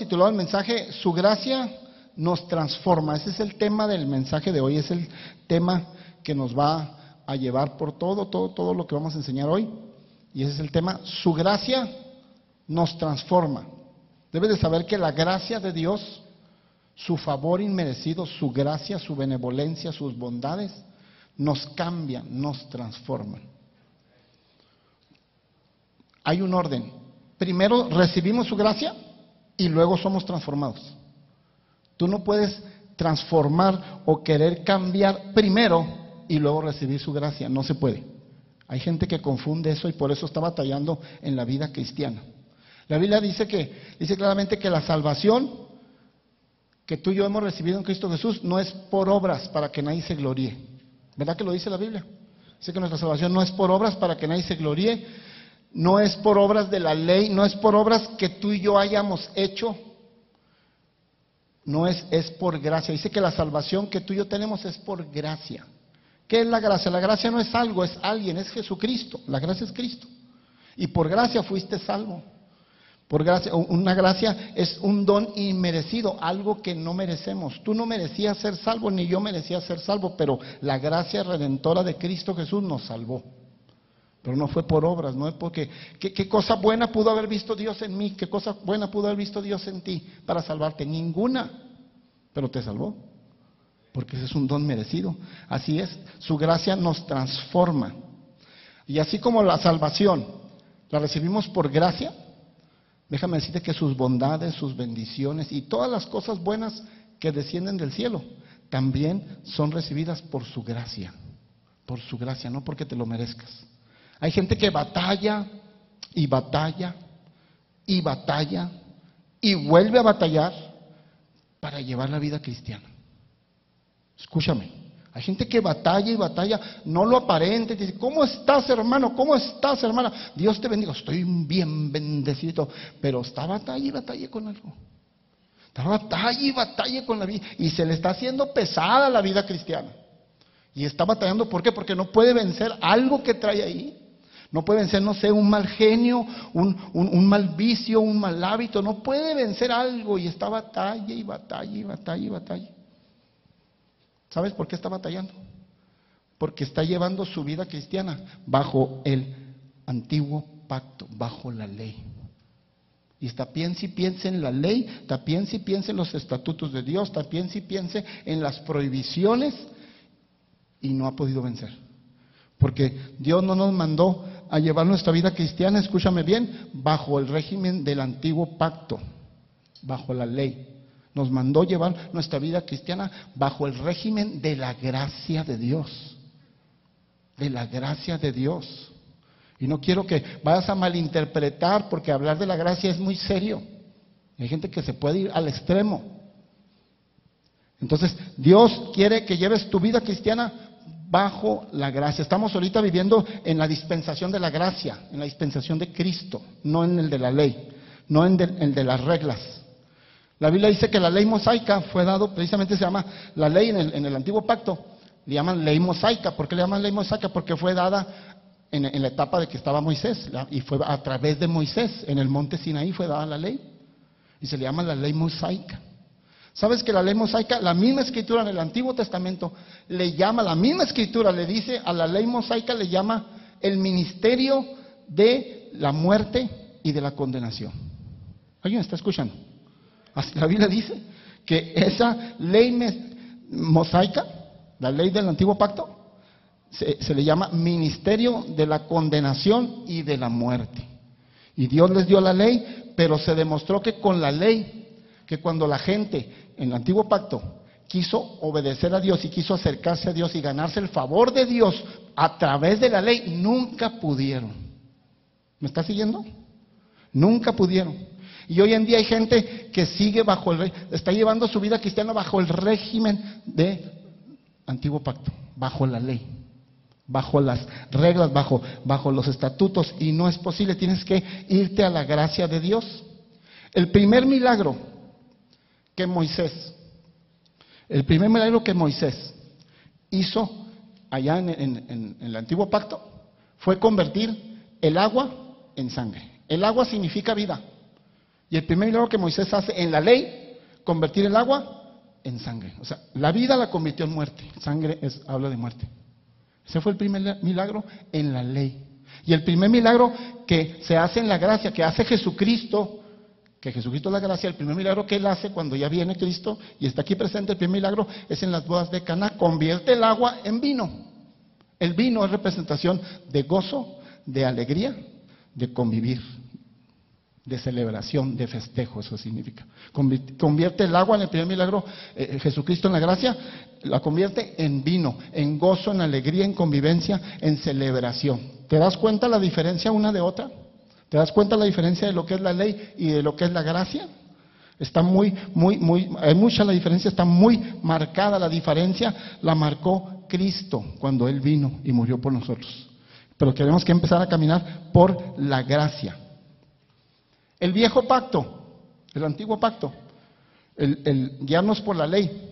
titulado el mensaje, Su gracia nos transforma. Ese es el tema del mensaje de hoy, es el tema que nos va a llevar por todo lo que vamos a enseñar hoy. Y ese es el tema, su gracia nos transforma. Debes de saber que la gracia de Dios, su favor inmerecido, su gracia, su benevolencia, sus bondades, nos cambian, nos transforman. Hay un orden. Primero recibimos su gracia y luego somos transformados. Tú no puedes transformar o querer cambiar primero y luego recibir su gracia. No se puede. Hay gente que confunde eso y por eso está batallando en la vida cristiana. La Biblia dice claramente que la salvación que tú y yo hemos recibido en Cristo Jesús no es por obras para que nadie se gloríe. ¿Verdad que lo dice la Biblia? Dice que nuestra salvación no es por obras para que nadie se gloríe, no es por obras de la ley, no es por obras que tú y yo hayamos hecho, no es por gracia. Dice que la salvación que tú y yo tenemos es por gracia. ¿Qué es la gracia? La gracia no es algo, es alguien, es Jesucristo. La gracia es Cristo. Y por gracia fuiste salvo. Por gracia, una gracia es un don inmerecido, algo que no merecemos. Tú no merecías ser salvo, ni yo merecía ser salvo, pero la gracia redentora de Cristo Jesús nos salvó. Pero no fue por obras, no es porque, ¿qué cosa buena pudo haber visto Dios en mí? ¿Qué cosa buena pudo haber visto Dios en ti para salvarte? Ninguna, pero te salvó. Porque ese es un don merecido. Así es, su gracia nos transforma. Y así como la salvación la recibimos por gracia, déjame decirte que sus bondades, sus bendiciones y todas las cosas buenas que descienden del cielo también son recibidas por su gracia, no porque te lo merezcas. Hay gente que batalla y batalla y batalla y vuelve a batallar para llevar la vida cristiana. Escúchame, hay gente que batalla y batalla, no lo aparente, dice, ¿cómo estás, hermano? ¿Cómo estás, hermana? Dios te bendiga, estoy bien bendecido, pero está batalla y batalla con algo. Está batalla y batalla con la vida, y se le está haciendo pesada la vida cristiana. Y está batallando, ¿por qué? Porque no puede vencer algo que trae ahí. No puede vencer, no sé, un mal genio, un mal vicio, un mal hábito. No puede vencer algo y está batalla y batalla y batalla y batalla. ¿Sabes por qué está batallando? Porque está llevando su vida cristiana bajo el antiguo pacto, bajo la ley. Y está piense y piense en la ley, está piense y piense en los estatutos de Dios, está piense y piense en las prohibiciones y no ha podido vencer. Porque Dios no nos mandó a llevar nuestra vida cristiana, escúchame bien, bajo el régimen del antiguo pacto, bajo la ley. Nos mandó llevar nuestra vida cristiana bajo el régimen de la gracia de Dios. De la gracia de Dios. Y no quiero que vayas a malinterpretar, porque hablar de la gracia es muy serio. Hay gente que se puede ir al extremo. Entonces, Dios quiere que lleves tu vida cristiana bajo la gracia. Estamos ahorita viviendo en la dispensación de la gracia, en la dispensación de Cristo, no en el de la ley, no en el de las reglas. La Biblia dice que la ley mosaica fue dado, precisamente se llama la ley en el antiguo pacto, le llaman ley mosaica. ¿Por qué le llaman ley mosaica? Porque fue dada en la etapa de que estaba Moisés, y fue a través de Moisés, en el monte Sinaí fue dada la ley, y se le llama la ley mosaica. ¿Sabes que la ley mosaica, la misma escritura en el Antiguo Testamento, le llama, la misma escritura le dice a la ley mosaica, le llama el ministerio de la muerte y de la condenación? ¿Alguien está escuchando? La Biblia dice que esa ley mosaica, la ley del antiguo pacto, se le llama ministerio de la condenación y de la muerte. Y Dios les dio la ley, pero se demostró que con la ley, que cuando la gente en el antiguo pacto quiso obedecer a Dios y quiso acercarse a Dios y ganarse el favor de Dios a través de la ley, nunca pudieron. ¿Me está siguiendo? Nunca pudieron. Y hoy en día hay gente que sigue está llevando su vida cristiana bajo el régimen de antiguo pacto, bajo la ley, bajo las reglas, bajo los estatutos, y no es posible. Tienes que irte a la gracia de Dios. El primer milagro que Moisés hizo allá en el antiguo pacto fue convertir el agua en sangre. El agua significa vida. Y el primer milagro que Moisés hace en la ley, convertir el agua en sangre. O sea, la vida la convirtió en muerte. Sangre habla de muerte. Ese fue el primer milagro en la ley. Y el primer milagro que se hace en la gracia, que hace Jesucristo, que Jesucristo es la gracia, el primer milagro que Él hace cuando ya viene Cristo y está aquí presente, el primer milagro es en las bodas de Caná, convierte el agua en vino. El vino es representación de gozo, de alegría, de convivir, de celebración, de festejo, eso significa. Convierte el agua en el primer milagro, Jesucristo en la gracia, la convierte en vino, en gozo, en alegría, en convivencia, en celebración. ¿Te das cuenta la diferencia una de otra? ¿Te das cuenta la diferencia de lo que es la ley y de lo que es la gracia? Está hay mucha la diferencia, está muy marcada la diferencia, la marcó Cristo cuando Él vino y murió por nosotros. Pero tenemos que empezar a caminar por la gracia. El viejo pacto, el antiguo pacto, el guiarnos por la ley,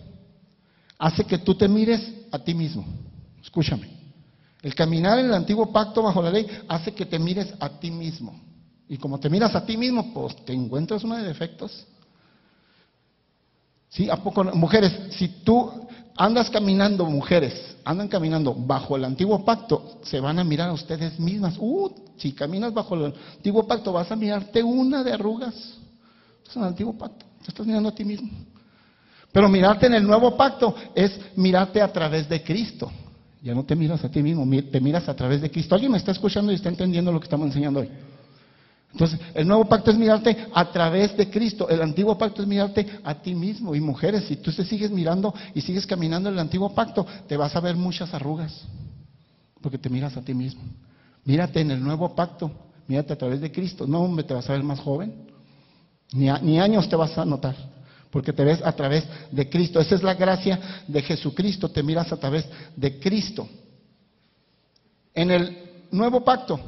hace que tú te mires a ti mismo. Escúchame. El caminar en el antiguo pacto bajo la ley hace que te mires a ti mismo. Y como te miras a ti mismo, pues te encuentras uno de defectos. ¿Sí? ¿A poco no? Mujeres, si tú andas caminando, mujeres, andan caminando bajo el antiguo pacto, se van a mirar a ustedes mismas. Si caminas bajo el antiguo pacto, vas a mirarte una de arrugas. Es el antiguo pacto, te estás mirando a ti mismo. Pero mirarte en el nuevo pacto es mirarte a través de Cristo. Ya no te miras a ti mismo, te miras a través de Cristo. ¿Alguien me está escuchando y está entendiendo lo que estamos enseñando hoy? Entonces, el nuevo pacto es mirarte a través de Cristo. El antiguo pacto es mirarte a ti mismo. Y mujeres, si tú te sigues mirando y sigues caminando en el antiguo pacto, te vas a ver muchas arrugas, porque te miras a ti mismo. Mírate en el nuevo pacto, mírate a través de Cristo. No, hombre, te vas a ver más joven, ni años te vas a notar, porque te ves a través de Cristo. Esa es la gracia de Jesucristo, te miras a través de Cristo. En el nuevo pacto,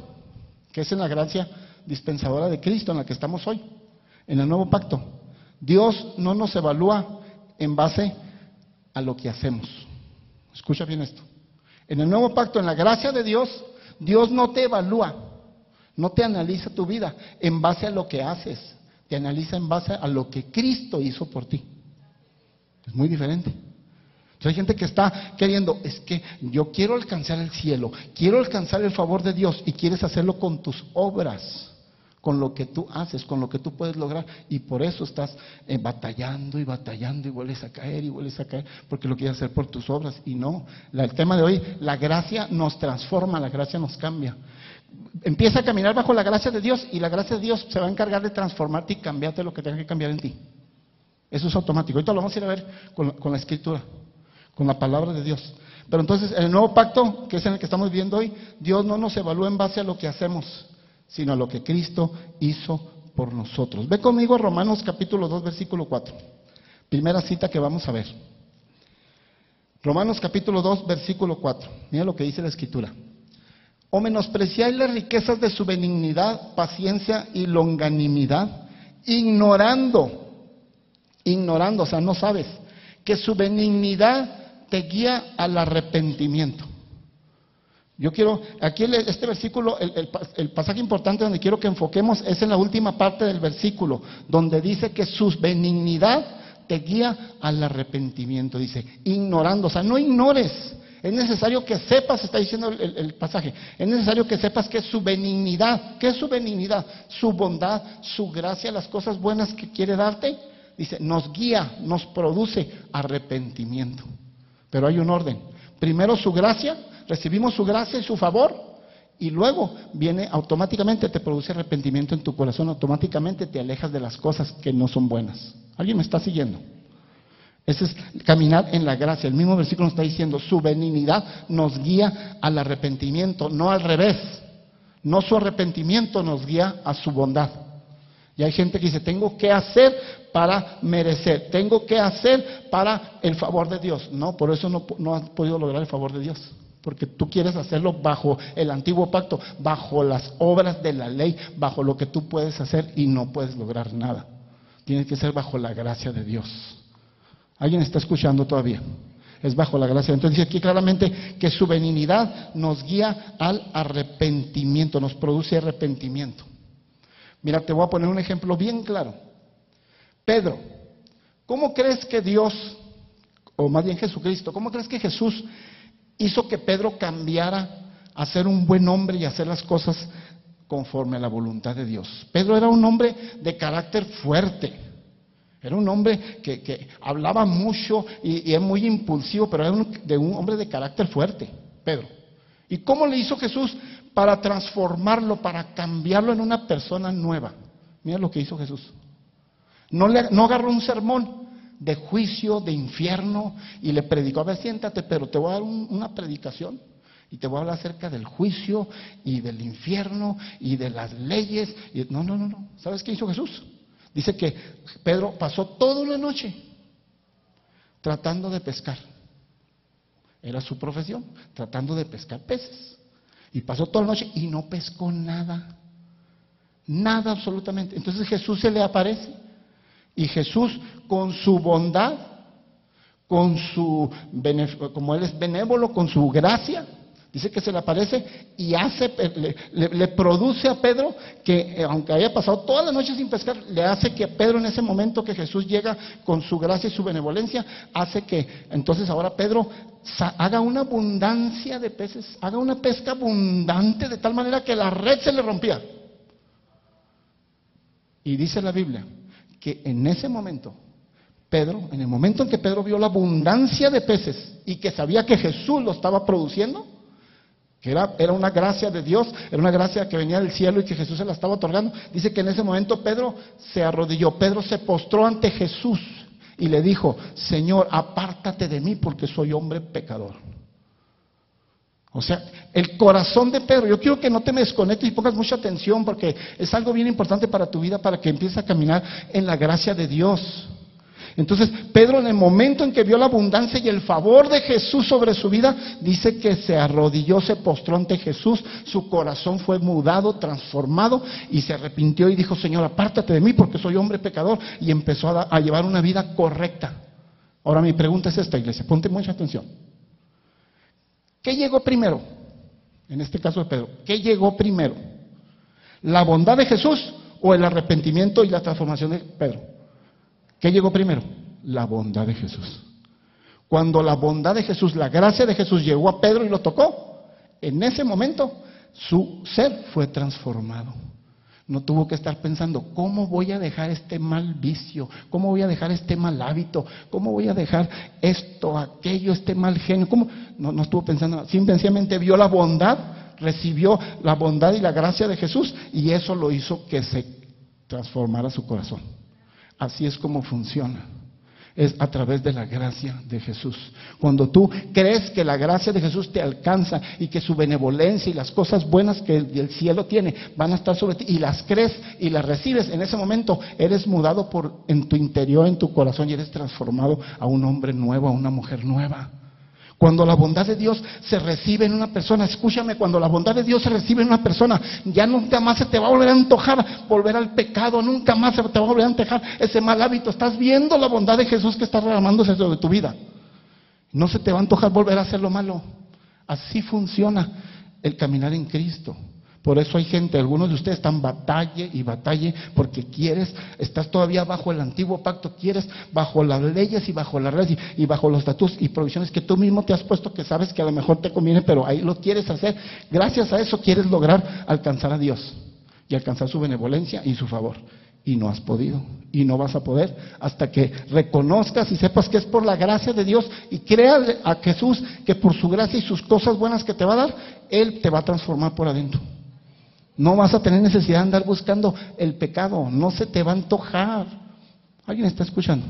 que es en la gracia dispensadora de Cristo en la que estamos hoy, en el nuevo pacto, Dios no nos evalúa en base a lo que hacemos. Escucha bien esto. En el nuevo pacto, en la gracia de Dios, Dios no te evalúa, no te analiza tu vida en base a lo que haces, te analiza en base a lo que Cristo hizo por ti. Es muy diferente. Entonces hay gente que está queriendo, es que yo quiero alcanzar el cielo, quiero alcanzar el favor de Dios, y quieres hacerlo con tus obras, con lo que tú haces, con lo que tú puedes lograr, y por eso estás batallando y batallando y vuelves a caer y vuelves a caer, porque lo quieres hacer por tus obras. Y no, el tema de hoy, la gracia nos transforma, la gracia nos cambia. Empieza a caminar bajo la gracia de Dios, y la gracia de Dios se va a encargar de transformarte y cambiarte lo que tenga que cambiar en ti. Eso es automático. Ahorita lo vamos a ir a ver con la Escritura, con la palabra de Dios. Pero entonces, en el nuevo pacto, que es en el que estamos viviendo hoy, Dios no nos evalúa en base a lo que hacemos, sino a lo que Cristo hizo por nosotros. Ve conmigo a Romanos capítulo 2, versículo 4. Primera cita que vamos a ver. Romanos capítulo 2, versículo 4. Mira lo que dice la Escritura. ¿O menospreciáis las riquezas de su benignidad, paciencia y longanimidad, ignorando, o sea, no sabes, que su benignidad te guía al arrepentimiento? Yo quiero, aquí este versículo, el pasaje importante donde quiero que enfoquemos es en la última parte del versículo, donde dice que su benignidad te guía al arrepentimiento. Dice, ignorando, o sea, no ignores. Es necesario que sepas, está diciendo el pasaje, es necesario que sepas que es su benignidad. ¿Qué es su benignidad? Su bondad, su gracia, las cosas buenas que quiere darte. Dice, nos guía, nos produce arrepentimiento. Pero hay un orden. Primero su gracia, recibimos su gracia y su favor, y luego viene automáticamente, te produce arrepentimiento en tu corazón, automáticamente te alejas de las cosas que no son buenas. ¿Alguien me está siguiendo? Ese es caminar en la gracia. El mismo versículo nos está diciendo, su benignidad nos guía al arrepentimiento, no al revés. No su arrepentimiento nos guía a su bondad. Y hay gente que dice, tengo que hacer para merecer, tengo que hacer para el favor de Dios. No, por eso no has podido lograr el favor de Dios. Porque tú quieres hacerlo bajo el antiguo pacto, bajo las obras de la ley, bajo lo que tú puedes hacer, y no puedes lograr nada. Tienes que ser bajo la gracia de Dios. ¿Alguien está escuchando todavía? Es bajo la gracia. Entonces dice aquí claramente que su benignidad nos guía al arrepentimiento, nos produce arrepentimiento. Mira, te voy a poner un ejemplo bien claro. Pedro, ¿cómo crees que Dios, o más bien Jesucristo, cómo crees que Jesús hizo que Pedro cambiara a ser un buen hombre y a hacer las cosas conforme a la voluntad de Dios? Pedro era un hombre de carácter fuerte. Era un hombre que hablaba mucho y es muy impulsivo, pero era un hombre de carácter fuerte, Pedro. ¿Y cómo le hizo Jesús para transformarlo, para cambiarlo en una persona nueva? Mira lo que hizo Jesús. No agarró un sermón de juicio, de infierno, y le predicó: a ver, siéntate, pero te voy a dar una predicación y te voy a hablar acerca del juicio y del infierno y de las leyes. No. ¿Sabes qué hizo Jesús? Dice que Pedro pasó toda una noche tratando de pescar. Era su profesión, tratando de pescar peces. Y pasó toda la noche y no pescó nada. Nada absolutamente. Entonces Jesús se le aparece. Y Jesús, con su bondad, como Él es benévolo, con su gracia, dice que se le aparece y le produce a Pedro que, aunque haya pasado toda la noche sin pescar, le hace que Pedro, en ese momento que Jesús llega con su gracia y su benevolencia, hace que entonces ahora Pedro haga una abundancia de peces, haga una pesca abundante, de tal manera que la red se le rompía. Y dice la Biblia que en ese momento, en el momento en que Pedro vio la abundancia de peces y que sabía que Jesús lo estaba produciendo, que era una gracia de Dios, era una gracia que venía del cielo y que Jesús se la estaba otorgando, dice que en ese momento Pedro se arrodilló, Pedro se postró ante Jesús y le dijo: Señor, apártate de mí porque soy hombre pecador. O sea, el corazón de Pedro, yo quiero que no te me desconectes y pongas mucha atención, porque es algo bien importante para tu vida, para que empieces a caminar en la gracia de Dios. Entonces, Pedro, en el momento en que vio la abundancia y el favor de Jesús sobre su vida, dice que se arrodilló, se postró ante Jesús, su corazón fue mudado, transformado, y se arrepintió y dijo: Señor, apártate de mí porque soy hombre pecador, y empezó a llevar una vida correcta. Ahora mi pregunta es esta, iglesia, ponte mucha atención. ¿Qué llegó primero? En este caso de Pedro, ¿qué llegó primero? ¿La bondad de Jesús o el arrepentimiento y la transformación de Pedro? ¿Qué llegó primero? La bondad de Jesús. Cuando la bondad de Jesús, la gracia de Jesús llegó a Pedro y lo tocó, en ese momento su ser fue transformado. No tuvo que estar pensando: ¿cómo voy a dejar este mal vicio? ¿Cómo voy a dejar este mal hábito? ¿Cómo voy a dejar esto, aquello, este mal genio? ¿Cómo? No estuvo pensando, simplemente vio la bondad, recibió la bondad y la gracia de Jesús, y eso lo hizo que se transformara su corazón. Así es como funciona. Es a través de la gracia de Jesús. Cuando tú crees que la gracia de Jesús te alcanza y que su benevolencia y las cosas buenas que el cielo tiene van a estar sobre ti, y las crees y las recibes, en ese momento eres mudado en tu interior, en tu corazón, y eres transformado a un hombre nuevo, a una mujer nueva. Cuando la bondad de Dios se recibe en una persona, escúchame, cuando la bondad de Dios se recibe en una persona, ya nunca más se te va a volver a antojar volver al pecado, nunca más se te va a volver a antojar ese mal hábito. Estás viendo la bondad de Jesús que está derramándose sobre tu vida. No se te va a antojar volver a hacer lo malo. Así funciona el caminar en Cristo. Por eso hay gente, algunos de ustedes están batalle y batalle porque estás todavía bajo el antiguo pacto, quieres bajo las leyes y bajo las reglas y bajo los estatutos y provisiones que tú mismo te has puesto, que sabes que a lo mejor te conviene, pero ahí lo quieres hacer. Gracias a eso quieres lograr alcanzar a Dios y alcanzar su benevolencia y su favor. Y no has podido, y no vas a poder hasta que reconozcas y sepas que es por la gracia de Dios, y creas a Jesús que por su gracia y sus cosas buenas que te va a dar, Él te va a transformar por adentro. No vas a tener necesidad de andar buscando el pecado, no se te va a antojar. ¿Alguien está escuchando?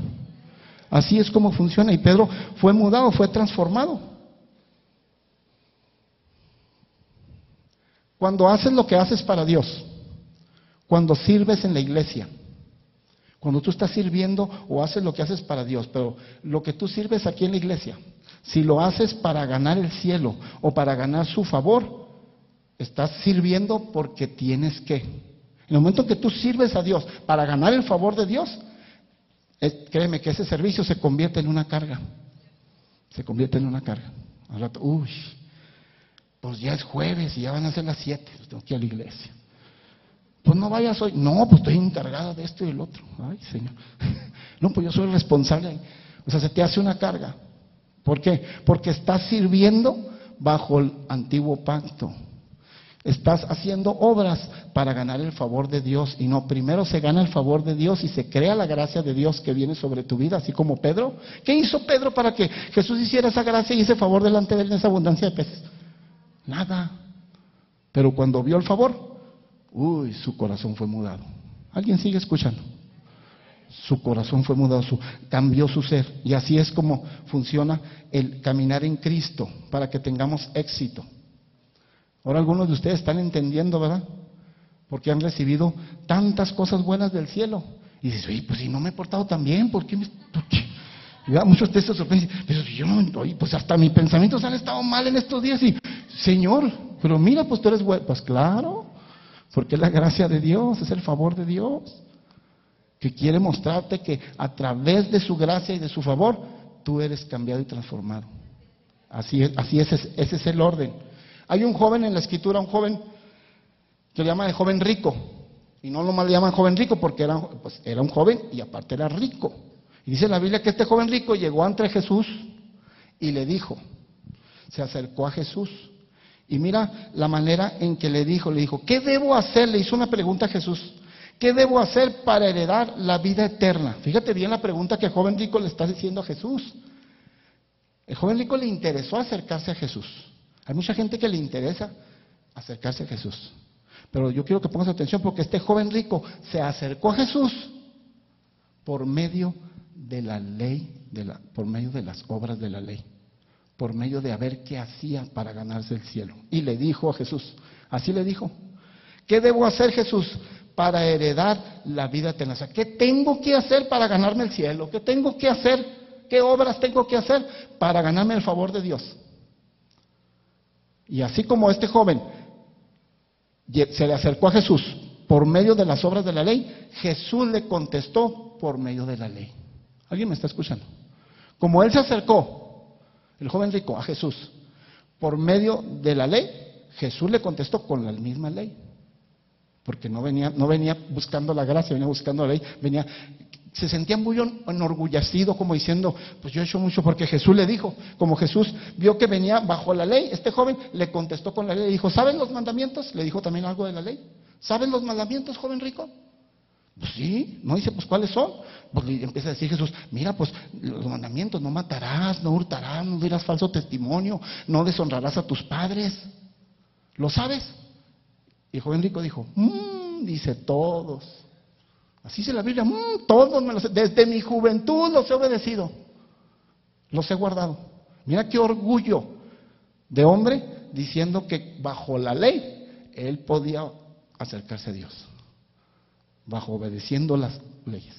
Así es como funciona, y Pedro fue mudado, fue transformado. Cuando haces lo que haces para Dios, cuando sirves en la iglesia, cuando tú estás sirviendo o haces lo que haces para Dios, pero lo que tú sirves aquí en la iglesia, si lo haces para ganar el cielo o para ganar su favor, estás sirviendo porque tienes que. En el momento que tú sirves a Dios para ganar el favor de Dios, créeme que ese servicio se convierte en una carga. Se convierte en una carga. Al rato, pues ya es jueves y ya van a ser las 7, tengo que ir a la iglesia. Pues no vayas hoy. No, pues estoy encargada de esto y el otro. Ay, Señor. No, pues yo soy el responsable. O sea, se te hace una carga. ¿Por qué? Porque estás sirviendo bajo el antiguo pacto. Estás haciendo obras para ganar el favor de Dios. Y no, primero se gana el favor de Dios y se crea la gracia de Dios que viene sobre tu vida, así como Pedro. ¿Qué hizo Pedro para que Jesús hiciera esa gracia y ese favor delante de él en esa abundancia de peces? Nada. Pero cuando vio el favor, uy, su corazón fue mudado. ¿Alguien sigue escuchando? Su corazón fue mudado, cambió su ser. Y así es como funciona el caminar en Cristo, para que tengamos éxito. Ahora algunos de ustedes están entendiendo, ¿verdad? Porque han recibido tantas cosas buenas del cielo. Y dices, oye, pues si no me he portado tan bien, ¿por qué me...? Y muchos de ustedes se sorprenden, pero yo no, oye, pues hasta mis pensamientos han estado mal en estos días. Y, Señor, pero mira, pues tú eres bueno. Pues claro, porque es la gracia de Dios, es el favor de Dios, que quiere mostrarte que a través de su gracia y de su favor, tú eres cambiado y transformado. Así es, ese es el orden. Hay un joven en la Escritura, un joven que le llaman el joven rico. Y no nomás le llaman joven rico porque era un joven y aparte era rico. Y dice la Biblia que este joven rico llegó ante Jesús y le dijo, se acercó a Jesús. Y mira la manera en que le dijo, ¿qué debo hacer? Le hizo una pregunta a Jesús. ¿Qué debo hacer para heredar la vida eterna? Fíjate bien la pregunta que el joven rico le está diciendo a Jesús. El joven rico le interesó acercarse a Jesús. Hay mucha gente que le interesa acercarse a Jesús. Pero yo quiero que pongas atención porque este joven rico se acercó a Jesús por medio de la ley, por medio de las obras de la ley, por medio de a ver qué hacía para ganarse el cielo. Y le dijo a Jesús, así le dijo, ¿qué debo hacer, Jesús, para heredar la vida eterna? O sea, ¿qué tengo que hacer para ganarme el cielo? ¿Qué tengo que hacer? ¿Qué obras tengo que hacer para ganarme el favor de Dios? Y así como este joven se le acercó a Jesús por medio de las obras de la ley, Jesús le contestó por medio de la ley. ¿Alguien me está escuchando? Como él se acercó, el joven rico, a Jesús por medio de la ley, Jesús le contestó con la misma ley. Porque no venía buscando la gracia, venía buscando la ley, se sentía muy enorgullecido, como diciendo, pues yo he hecho mucho porque Jesús le dijo. Como Jesús vio que venía bajo la ley, este joven le contestó con la ley, le dijo, ¿sabes los mandamientos? Le dijo también algo de la ley. ¿Sabes los mandamientos, joven rico? Pues sí, no dice, pues ¿cuáles son? Pues le empieza a decir Jesús, mira, pues los mandamientos, no matarás, no hurtarás, no dirás falso testimonio, no deshonrarás a tus padres. ¿Lo sabes? Y el joven rico dijo, dice todos. Así dice la Biblia, todos me los he, desde mi juventud los he obedecido, los he guardado. Mira qué orgullo de hombre diciendo que bajo la ley él podía acercarse a Dios, bajo obedeciendo las leyes.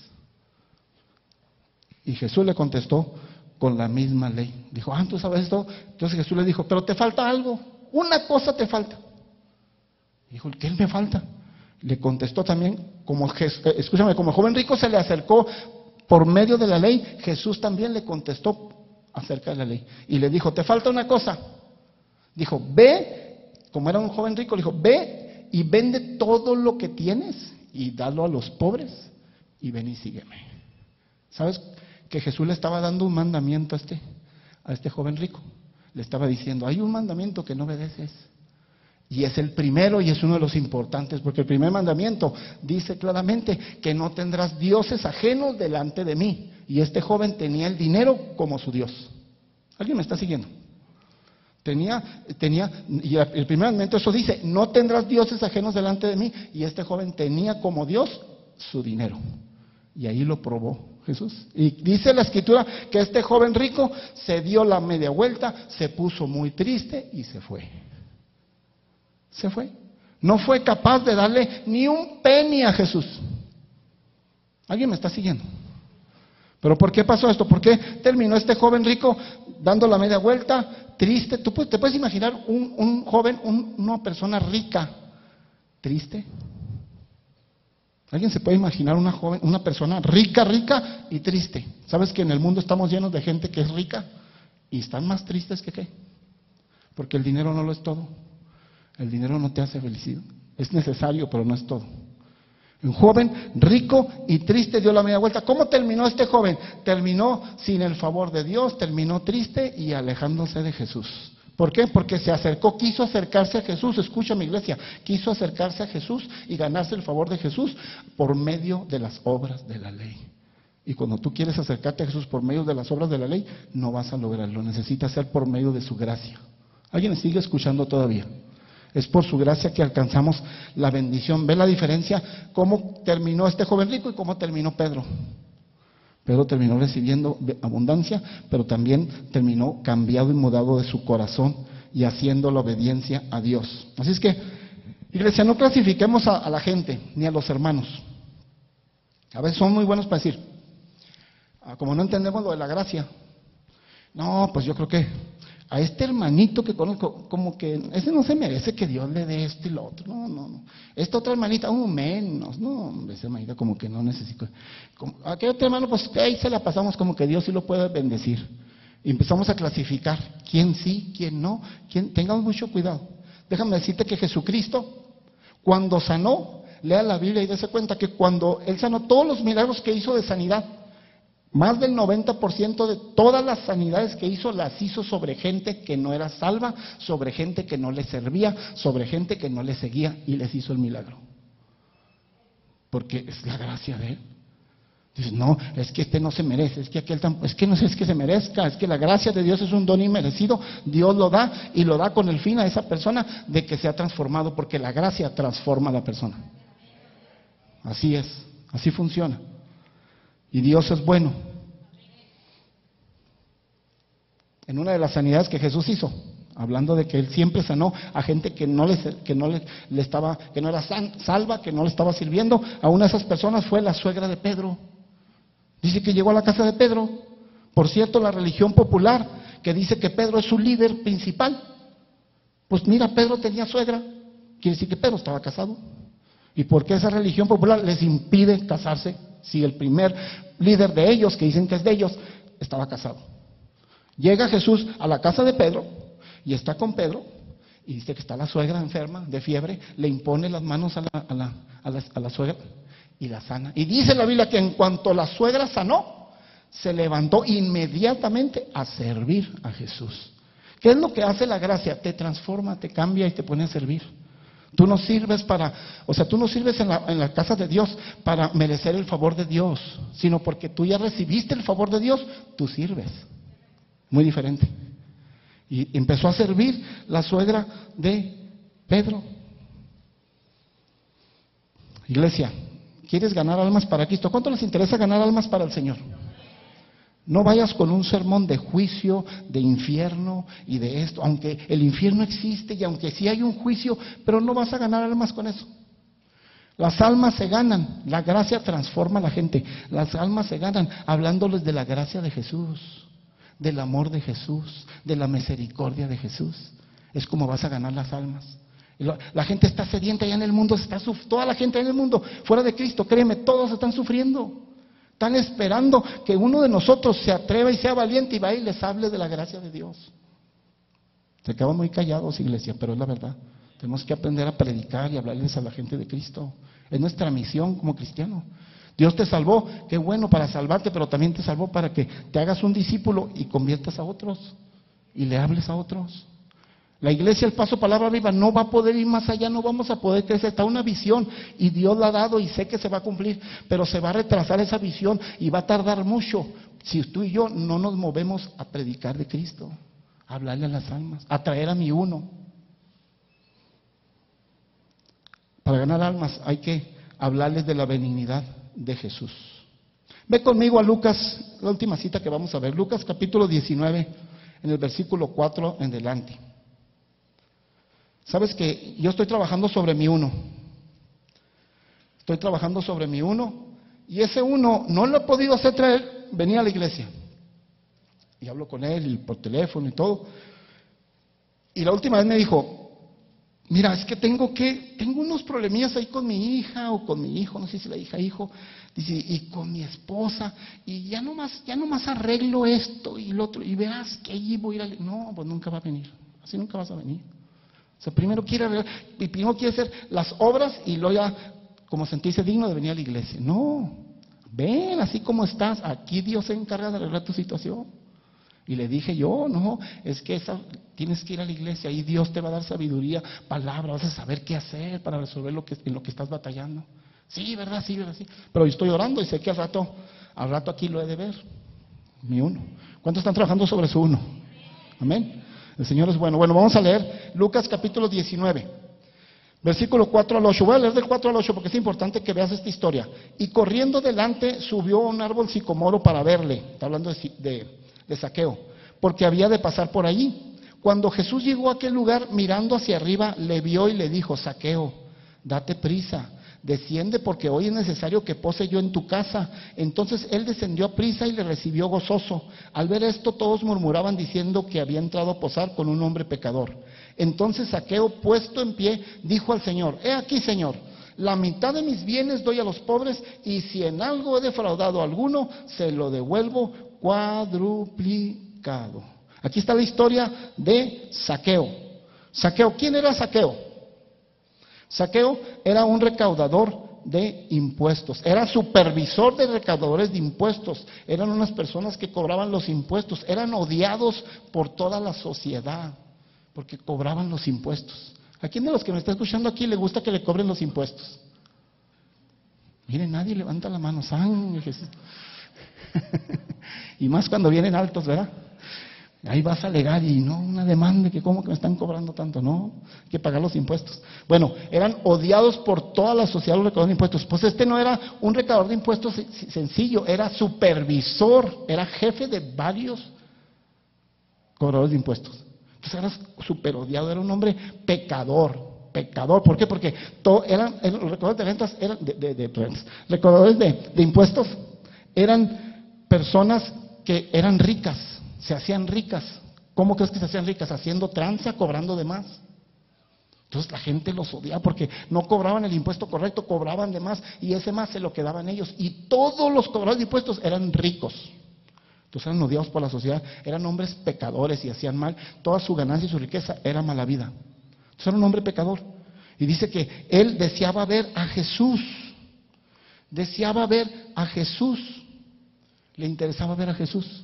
Y Jesús le contestó con la misma ley. Dijo, ¿tú sabes esto? Entonces Jesús le dijo, pero te falta algo, una cosa te falta. Dijo, ¿qué me falta? Le contestó también, como el joven rico se le acercó por medio de la ley, Jesús también le contestó acerca de la ley. Y le dijo, te falta una cosa. Dijo, ve, como era un joven rico, le dijo, ve y vende todo lo que tienes y dalo a los pobres y ven y sígueme. ¿Sabes que Jesús le estaba dando un mandamiento a este joven rico? Le estaba diciendo, hay un mandamiento que no obedeces. Y es el primero y es uno de los importantes, porque el primer mandamiento dice claramente que no tendrás dioses ajenos delante de mí. Y este joven tenía el dinero como su Dios. ¿Alguien me está siguiendo? Y el primer mandamiento eso dice, no tendrás dioses ajenos delante de mí. Y este joven tenía como Dios su dinero. Y ahí lo probó Jesús. Y dice la Escritura que este joven rico se dio la media vuelta, se puso muy triste y se fue. Se fue. No fue capaz de darle ni un penny a Jesús. ¿Alguien me está siguiendo? ¿Pero por qué pasó esto? ¿Por qué terminó este joven rico dando la media vuelta, triste? ¿Te puedes imaginar un joven, una persona rica, triste? ¿Alguien se puede imaginar una persona rica y triste? ¿Sabes que en el mundo estamos llenos de gente que es rica y están más tristes que qué? Porque el dinero no lo es todo. El dinero no te hace feliz. Es necesario, pero no es todo. Un joven rico y triste dio la media vuelta. ¿Cómo terminó este joven? Terminó sin el favor de Dios, terminó triste y alejándose de Jesús. ¿Por qué? Porque se acercó, quiso acercarse a Jesús. Escucha, mi iglesia, quiso acercarse a Jesús y ganarse el favor de Jesús por medio de las obras de la ley. Y cuando tú quieres acercarte a Jesús por medio de las obras de la ley, no vas a lograrlo. Necesitas ser por medio de su gracia. ¿Alguien sigue escuchando todavía? Es por su gracia que alcanzamos la bendición. ¿Ve la diferencia? ¿Cómo terminó este joven rico y cómo terminó Pedro? Pedro terminó recibiendo abundancia, pero también terminó cambiado y mudado de su corazón y haciendo la obediencia a Dios. Así es que, iglesia, no clasifiquemos a la gente ni a los hermanos. A veces son muy buenos para decir, como no entendemos lo de la gracia, no, pues yo creo que a este hermanito que conozco, como que ese no se merece que Dios le dé esto y lo otro. No. Esta otra hermanita, menos. No, esa hermanita como que no necesita. Aquel otro hermano, pues ahí se la pasamos como que Dios sí lo puede bendecir. Y empezamos a clasificar quién sí, quién no. Tengamos mucho cuidado. Déjame decirte que Jesucristo, cuando sanó, lea la Biblia y dése cuenta que cuando Él sanó todos los milagros que hizo de sanidad, más del 90% de todas las sanidades que hizo, las hizo sobre gente que no era salva, sobre gente que no le servía, sobre gente que no le seguía, y les hizo el milagro. Porque es la gracia de Él. Dices, no, es que este no se merece, es que aquel es que no es que se merezca, es que la gracia de Dios es un don inmerecido, Dios lo da y lo da con el fin a esa persona de que sea transformado, porque la gracia transforma a la persona. Así es, así funciona. Y Dios es bueno. En una de las sanidades que Jesús hizo, hablando de que Él siempre sanó a gente que no era salva, que no le estaba sirviendo, a una de esas personas fue la suegra de Pedro. Dice que llegó a la casa de Pedro. Por cierto, la religión popular que dice que Pedro es su líder principal, pues mira, Pedro tenía suegra, quiere decir que Pedro estaba casado. ¿Y por qué esa religión popular les impide casarse? Si el primer líder de ellos, que dicen que es de ellos, estaba casado. Llega Jesús a la casa de Pedro y está con Pedro y dice que está la suegra enferma de fiebre, le impone las manos a la suegra y la sana. Y dice la Biblia que en cuanto la suegra sanó, se levantó inmediatamente a servir a Jesús. ¿Qué es lo que hace la gracia? Te transforma, te cambia y te pone a servir. Tú no sirves tú no sirves en la casa de Dios para merecer el favor de Dios, sino porque tú ya recibiste el favor de Dios, tú sirves. Muy diferente. Y empezó a servir la suegra de Pedro. Iglesia, ¿quieres ganar almas para Cristo? ¿Cuánto les interesa ganar almas para el Señor? No vayas con un sermón de juicio, de infierno y de esto, aunque el infierno existe y aunque sí hay un juicio, pero no vas a ganar almas con eso. Las almas se ganan, la gracia transforma a la gente. Las almas se ganan hablándoles de la gracia de Jesús, del amor de Jesús, de la misericordia de Jesús. Es como vas a ganar las almas. La gente está sedienta allá en el mundo, toda la gente en el mundo, fuera de Cristo, créeme, todos están sufriendo. Están esperando que uno de nosotros se atreva y sea valiente y vaya y les hable de la gracia de Dios. Se quedan muy callados, iglesia, pero es la verdad. Tenemos que aprender a predicar y hablarles a la gente de Cristo. Es nuestra misión como cristiano. Dios te salvó, qué bueno para salvarte, pero también te salvó para que te hagas un discípulo y conviertas a otros y le hables a otros. La iglesia, el Paso Palabra Viva, no va a poder ir más allá, no vamos a poder crecer. Está una visión y Dios la ha dado y sé que se va a cumplir, pero se va a retrasar esa visión y va a tardar mucho si tú y yo no nos movemos a predicar de Cristo, a hablarle a las almas, a traer a mi uno. Para ganar almas hay que hablarles de la benignidad de Jesús. Ve conmigo a Lucas, la última cita que vamos a ver, Lucas capítulo 19, en el versículo 4 en delante. Sabes que yo estoy trabajando sobre mi uno. Estoy trabajando sobre mi uno. Y ese uno no lo he podido hacer traer, venía a la iglesia. Y hablo con él por teléfono y todo. Y la última vez me dijo, mira, es que tengo unos problemillas ahí con mi hija o con mi hijo, no sé si la hija, hijo. Dice, y con mi esposa. Y ya nomás arreglo esto y lo otro. Y verás que allí voy a ir No, pues nunca va a venir. Así nunca vas a venir. O sea, primero quiere hacer las obras y luego ya como sentirse digno de venir a la iglesia. No, ven así como estás, aquí Dios se encarga de arreglar tu situación. Y le dije yo, no, es que tienes que ir a la iglesia y Dios te va a dar sabiduría, palabra, vas a saber qué hacer para resolver en lo que estás batallando. Sí, ¿verdad? Sí, ¿verdad? Sí. Pero yo estoy orando y sé que al rato aquí lo he de ver. Mi uno. ¿Cuántos están trabajando sobre su uno? Amén. El Señor es bueno. Bueno, vamos a leer Lucas capítulo 19. Versículo 4 al 8. Voy a leer del 4 al 8 porque es importante que veas esta historia. Y corriendo delante subió a un árbol sicomoro para verle. Está hablando de Zaqueo, porque había de pasar por allí. Cuando Jesús llegó a aquel lugar, mirando hacia arriba, le vio y le dijo: Zaqueo, date prisa, desciende, porque hoy es necesario que pose yo en tu casa. Entonces él descendió a prisa y le recibió gozoso. Al ver esto, todos murmuraban diciendo que había entrado a posar con un hombre pecador. Entonces Zaqueo, puesto en pie, dijo al Señor: He aquí, Señor, la mitad de mis bienes doy a los pobres, y si en algo he defraudado a alguno, se lo devuelvo cuadruplicado. Aquí está la historia de Zaqueo. Zaqueo, ¿quién era Zaqueo? Zaqueo era un recaudador de impuestos, era supervisor de recaudadores de impuestos. Eran unas personas que cobraban los impuestos, eran odiados por toda la sociedad porque cobraban los impuestos. ¿A quién de los que me está escuchando aquí le gusta que le cobren los impuestos? Miren, nadie levanta la mano. ¡Sangre Jesús! Y más cuando vienen altos, ¿verdad? Ahí vas a alegar y no, una demanda que cómo que me están cobrando tanto. No, hay que pagar los impuestos. Bueno, eran odiados por toda la sociedad los recaudadores de impuestos. Pues este no era un recaudador de impuestos sencillo, era supervisor, era jefe de varios cobradores de impuestos. Entonces era súper odiado, era un hombre pecador. ¿Por qué? Porque los recaudadores de rentas eran recaudadores de impuestos eran personas que eran ricas, se hacían ricas. ¿Cómo crees que se hacían ricas? Haciendo tranza, cobrando de más. Entonces la gente los odiaba porque no cobraban el impuesto correcto, cobraban de más y ese más se lo quedaban ellos. Y todos los cobradores de impuestos eran ricos. Entonces eran odiados por la sociedad, eran hombres pecadores y hacían mal. Toda su ganancia y su riqueza era mala vida. Entonces era un hombre pecador. Y dice que él deseaba ver a Jesús. Deseaba ver a Jesús. Le interesaba ver a Jesús.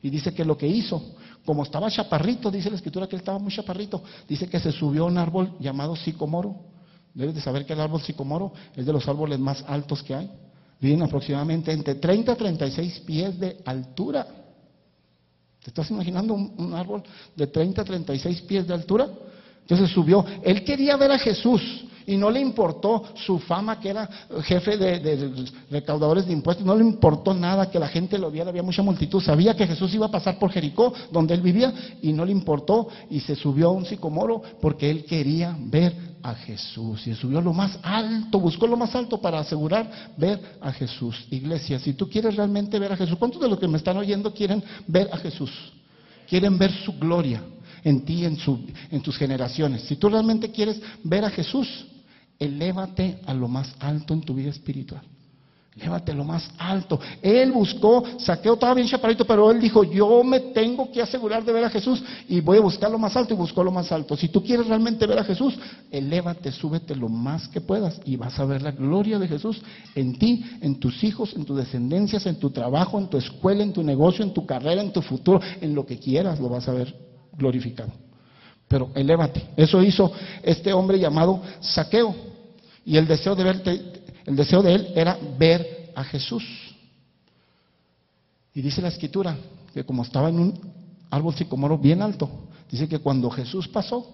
Y dice que lo que hizo, como estaba chaparrito, dice la Escritura que él estaba muy chaparrito, dice que se subió a un árbol llamado sicomoro. Debes de saber que el árbol sicomoro es de los árboles más altos que hay. Viven aproximadamente entre 30 a 36 pies de altura. ¿Te estás imaginando un árbol de 30 a 36 pies de altura? Entonces subió. Él quería ver a Jesús y no le importó su fama, que era jefe de recaudadores de impuestos. No le importó nada que la gente lo viera, había mucha multitud. Sabía que Jesús iba a pasar por Jericó, donde él vivía, y no le importó. Y se subió a un sicomoro porque él quería ver a Jesús. Y subió lo más alto, buscó lo más alto para asegurar ver a Jesús. Iglesia, si tú quieres realmente ver a Jesús, ¿cuántos de los que me están oyendo quieren ver a Jesús? Quieren ver su gloria en ti, en tus generaciones. Si tú realmente quieres ver a Jesús, elévate a lo más alto en tu vida espiritual. Elévate a lo más alto. Él buscó, Zaqueo estaba bien chaparrito, pero él dijo: yo me tengo que asegurar de ver a Jesús y voy a buscar lo más alto, y buscó lo más alto. Si tú quieres realmente ver a Jesús, elévate, súbete lo más que puedas y vas a ver la gloria de Jesús en ti, en tus hijos, en tus descendencias, en tu trabajo, en tu escuela, en tu negocio, en tu carrera, en tu futuro, en lo que quieras lo vas a ver glorificado. Pero elévate. Eso hizo este hombre llamado Zaqueo. Y el deseo de él era ver a Jesús. Y dice la Escritura que como estaba en un árbol sicomoro bien alto, dice que cuando Jesús pasó,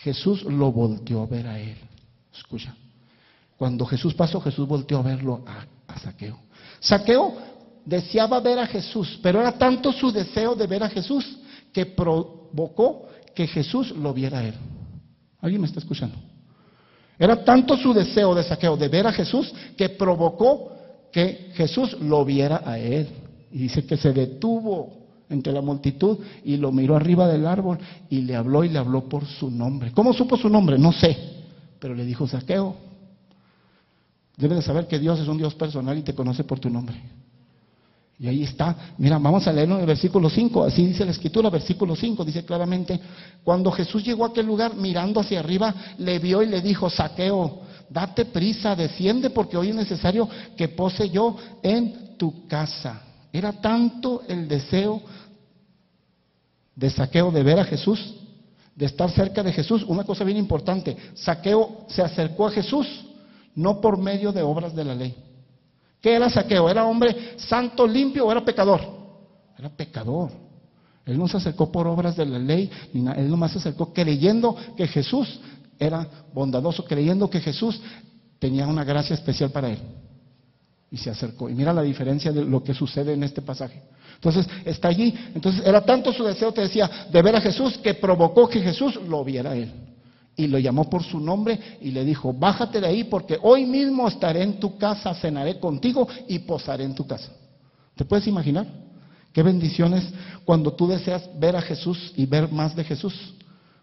Jesús lo volteó a ver a él. Escucha. Cuando Jesús pasó, Jesús volteó a verlo a Zaqueo. Zaqueo deseaba ver a Jesús, pero era tanto su deseo de ver a Jesús que provocó que Jesús lo viera a él. ¿Alguien me está escuchando? Era tanto su deseo de Zaqueo de ver a Jesús que provocó que Jesús lo viera a él. Y dice que se detuvo entre la multitud y lo miró arriba del árbol y le habló por su nombre. ¿Cómo supo su nombre? No sé, pero le dijo: Zaqueo. Debes de saber que Dios es un Dios personal y te conoce por tu nombre. Y ahí está. Mira, vamos a leerlo en el versículo 5. Así dice la Escritura, versículo 5. Dice claramente: cuando Jesús llegó a aquel lugar, mirando hacia arriba, le vio y le dijo: Zaqueo, date prisa, desciende porque hoy es necesario que pose yo en tu casa. Era tanto el deseo de Zaqueo de ver a Jesús, de estar cerca de Jesús. Una cosa bien importante, Zaqueo se acercó a Jesús no por medio de obras de la ley. ¿Qué era Zaqueo? ¿Era hombre santo, limpio o era pecador? Era pecador. Él no se acercó por obras de la ley, ni nada. Él nomás se acercó creyendo que Jesús era bondadoso, creyendo que Jesús tenía una gracia especial para él. Y se acercó. Y mira la diferencia de lo que sucede en este pasaje. Entonces, está allí. Entonces, era tanto su deseo, te decía, de ver a Jesús, que provocó que Jesús lo viera a él. Y lo llamó por su nombre y le dijo, bájate de ahí porque hoy mismo estaré en tu casa, cenaré contigo y posaré en tu casa. ¿Te puedes imaginar? Qué bendiciones cuando tú deseas ver a Jesús y ver más de Jesús.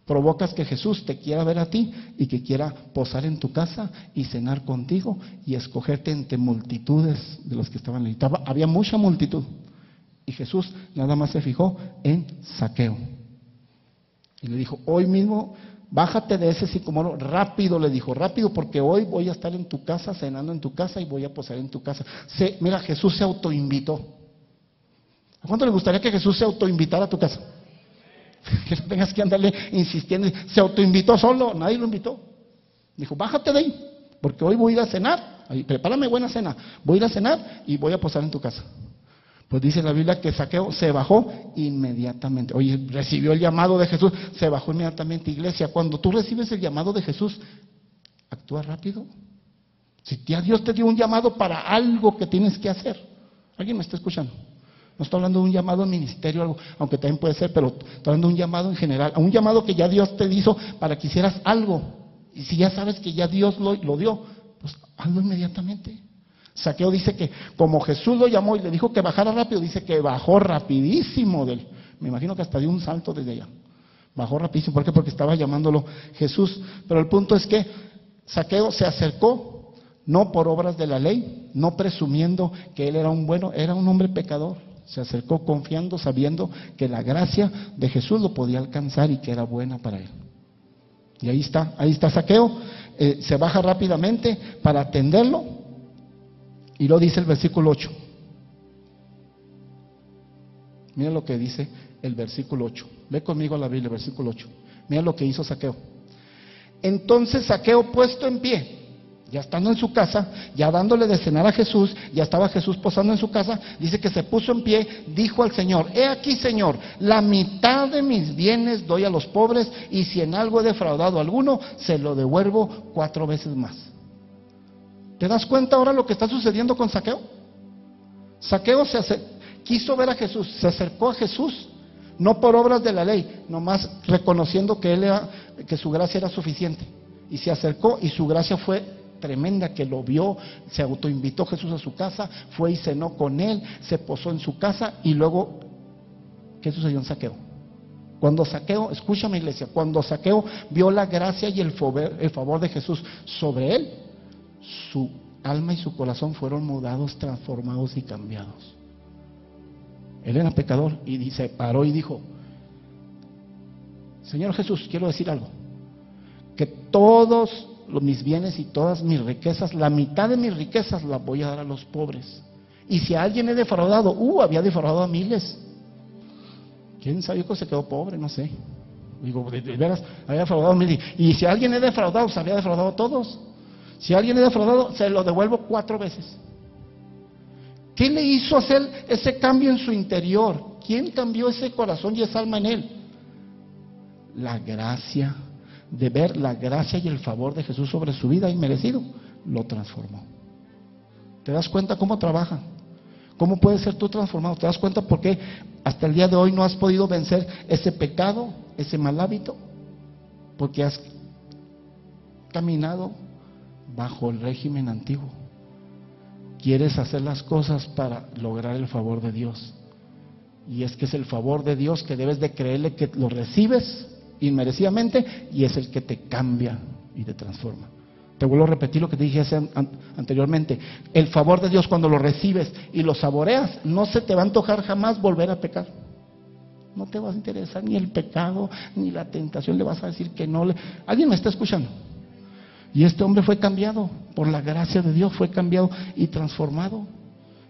Provocas que Jesús te quiera ver a ti y que quiera posar en tu casa y cenar contigo y escogerte entre multitudes de los que estaban ahí. Había mucha multitud. Y Jesús nada más se fijó en Zaqueo. Y le dijo, hoy mismo, bájate de ese sicómoro, rápido, le dijo, rápido, porque hoy voy a estar en tu casa, cenando en tu casa y voy a posar en tu casa. Mira, Jesús se autoinvitó. ¿A cuánto le gustaría que Jesús se autoinvitara a tu casa? Que no tengas que andarle insistiendo. Se autoinvitó solo, nadie lo invitó. Dijo, bájate de ahí, porque hoy voy a ir a cenar. Prepárame buena cena. Voy a ir a cenar y voy a posar en tu casa. Pues dice la Biblia que Zaqueo se bajó inmediatamente. Oye, recibió el llamado de Jesús, se bajó inmediatamente. Iglesia, cuando tú recibes el llamado de Jesús, actúa rápido. Si ya Dios te dio un llamado para algo que tienes que hacer. ¿Alguien me está escuchando? No estoy hablando de un llamado al ministerio, algo, aunque también puede ser, pero estoy hablando de un llamado en general, a un llamado que ya Dios te hizo para que hicieras algo. Y si ya sabes que ya Dios lo dio, pues hazlo inmediatamente. Zaqueo dice que como Jesús lo llamó y le dijo que bajara rápido, dice que bajó rapidísimo de él. Me imagino que hasta dio un salto desde allá. Bajó rapidísimo, ¿por qué? Porque estaba llamándolo Jesús. Pero el punto es que Zaqueo se acercó no por obras de la ley, no presumiendo que él era un bueno, era un hombre pecador. Se acercó confiando, sabiendo que la gracia de Jesús lo podía alcanzar y que era buena para él. Y ahí está Zaqueo, se baja rápidamente para atenderlo. Y lo dice el versículo 8. Mira lo que dice el versículo 8. Ve conmigo a la Biblia, el versículo 8. Mira lo que hizo Zaqueo. Entonces Zaqueo, puesto en pie, ya estando en su casa, ya dándole de cenar a Jesús, ya estaba Jesús posando en su casa, dice que se puso en pie, dijo al Señor, he aquí, Señor, la mitad de mis bienes doy a los pobres, y si en algo he defraudado a alguno, se lo devuelvo 4 veces más. ¿Te das cuenta ahora lo que está sucediendo con Zaqueo? Zaqueo quiso ver a Jesús, se acercó a Jesús, no por obras de la ley, nomás reconociendo que su gracia era suficiente. Y se acercó y su gracia fue tremenda, que lo vio, se autoinvitó Jesús a su casa, fue y cenó con él, se posó en su casa y luego, ¿qué sucedió en Zaqueo? Cuando Zaqueo, escúchame iglesia, cuando Zaqueo vio la gracia y el favor de Jesús sobre él, su alma y su corazón fueron mudados, transformados y cambiados. Él era pecador y se paró y dijo, Señor Jesús, quiero decir algo, que todos mis bienes y todas mis riquezas, la mitad de mis riquezas las voy a dar a los pobres. Y si a alguien he defraudado, había defraudado a miles. ¿Quién sabe que se quedó pobre? No sé. Digo, de veras, había defraudado a miles. Y si a alguien he defraudado, se había defraudado a todos. Si a alguien he defraudado, se lo devuelvo 4 veces. ¿Qué le hizo hacer ese cambio en su interior? ¿Quién cambió ese corazón y esa alma en él? La gracia, de ver la gracia y el favor de Jesús sobre su vida inmerecido, lo transformó. ¿Te das cuenta cómo trabaja? ¿Cómo puedes ser tú transformado? ¿Te das cuenta por qué hasta el día de hoy no has podido vencer ese pecado, ese mal hábito? Porque has caminado bajo el régimen antiguo. Quieres hacer las cosas para lograr el favor de Dios. Y es que es el favor de Dios que debes de creerle, que lo recibes inmerecidamente y es el que te cambia y te transforma. Te vuelvo a repetir lo que te dije anteriormente. El favor de Dios, cuando lo recibes y lo saboreas, no se te va a antojar jamás volver a pecar. No te vas a interesar ni el pecado ni la tentación, le vas a decir que no. ¿Alguien me está escuchando? Y este hombre fue cambiado, por la gracia de Dios fue cambiado y transformado.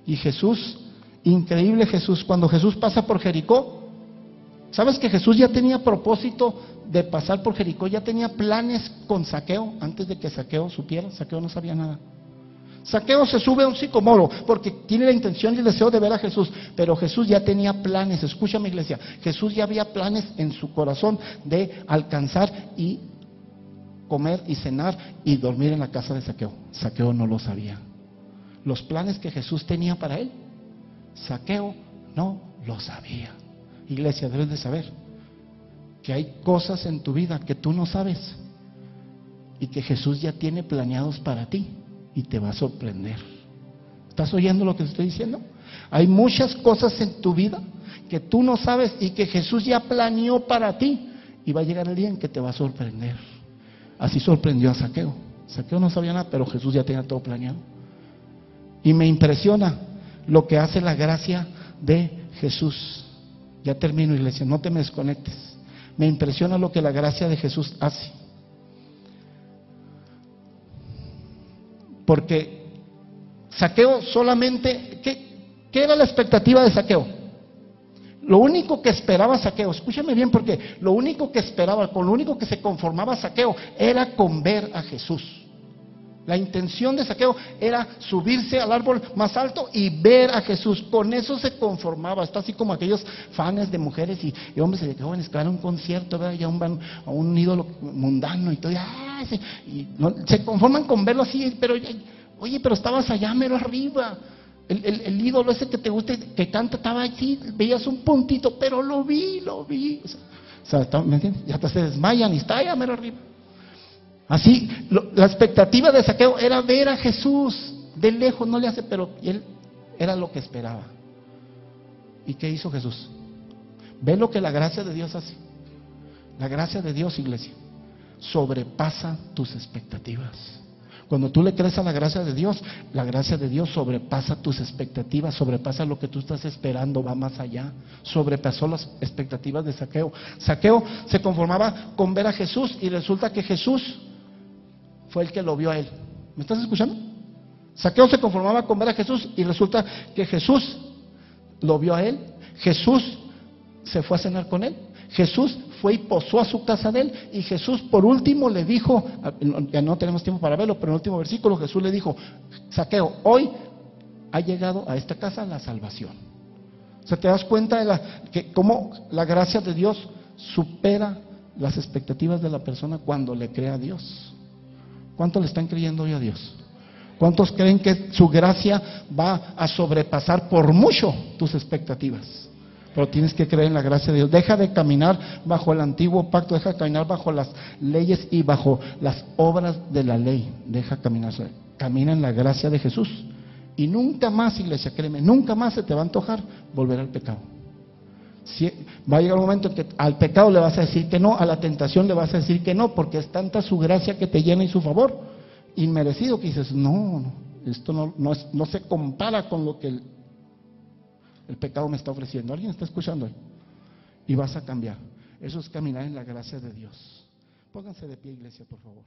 Y Jesús, increíble Jesús, cuando Jesús pasa por Jericó, ¿sabes que Jesús ya tenía propósito de pasar por Jericó? Ya tenía planes con Zaqueo, antes de que Zaqueo supiera. Zaqueo no sabía nada. Zaqueo se sube a un sicomoro porque tiene la intención y el deseo de ver a Jesús, pero Jesús ya tenía planes. Escúchame, iglesia, Jesús ya había planes en su corazón de alcanzar y comer y cenar y dormir en la casa de Zaqueo. Zaqueo no lo sabía. Los planes que Jesús tenía para él, Zaqueo no lo sabía. Iglesia, debes de saber que hay cosas en tu vida que tú no sabes y que Jesús ya tiene planeados para ti y te va a sorprender. ¿Estás oyendo lo que te estoy diciendo? Hay muchas cosas en tu vida que tú no sabes y que Jesús ya planeó para ti y va a llegar el día en que te va a sorprender. Así sorprendió a Zaqueo. Zaqueo no sabía nada, pero Jesús ya tenía todo planeado. Y me impresiona lo que hace la gracia de Jesús. Ya termino, iglesia, no te me desconectes. Me impresiona lo que la gracia de Jesús hace. Porque Zaqueo solamente, ¿qué era la expectativa de Zaqueo? Lo único que esperaba Zaqueo, escúchame bien, porque lo único que esperaba, con lo único que se conformaba Zaqueo, era con ver a Jesús. La intención de Zaqueo era subirse al árbol más alto y ver a Jesús. Con eso se conformaba. Está así como aquellos fans de mujeres y hombres de jóvenes que van a un concierto, ¿verdad? Ya van a un ídolo mundano y todo. Y no, se conforman con verlo así, pero oye, pero estabas allá mero arriba. El ídolo ese que te gusta, que canta, estaba así, veías un puntito, pero lo vi. O sea, ¿me entiendes? Ya hasta se desmayan y está allá mero arriba. Así, la expectativa de Zaqueo era ver a Jesús. De lejos no le hace, pero él era lo que esperaba. ¿Y qué hizo Jesús? Ve lo que la gracia de Dios hace. La gracia de Dios, iglesia, sobrepasa tus expectativas. Cuando tú le crees a la gracia de Dios sobrepasa tus expectativas, sobrepasa lo que tú estás esperando, va más allá. Sobrepasó las expectativas de Zaqueo. Zaqueo se conformaba con ver a Jesús y resulta que Jesús fue el que lo vio a él. ¿Me estás escuchando? Zaqueo se conformaba con ver a Jesús y resulta que Jesús lo vio a él. Jesús se fue a cenar con él. Jesús fue y posó a su casa de él. Y Jesús por último le dijo, ya no tenemos tiempo para verlo, pero en el último versículo Jesús le dijo: Zaqueo, hoy ha llegado a esta casa la salvación. O sea, te das cuenta de que cómo la gracia de Dios supera las expectativas de la persona cuando le cree a Dios. ¿Cuántos le están creyendo hoy a Dios? ¿Cuántos creen que su gracia va a sobrepasar por mucho tus expectativas? Pero tienes que creer en la gracia de Dios. Deja de caminar bajo el antiguo pacto, deja de caminar bajo las leyes y bajo las obras de la ley. Deja caminar, camina en la gracia de Jesús. Y nunca más, iglesia, créeme, nunca más se te va a antojar volver al pecado. Va a llegar un momento en que al pecado le vas a decir que no, a la tentación le vas a decir que no, porque es tanta su gracia que te llena y su favor inmerecido que dices, no, esto no se compara con lo que el pecado me está ofreciendo. ¿Alguien está escuchando hoy? Y vas a cambiar. Eso es caminar en la gracia de Dios. Pónganse de pie, iglesia, por favor.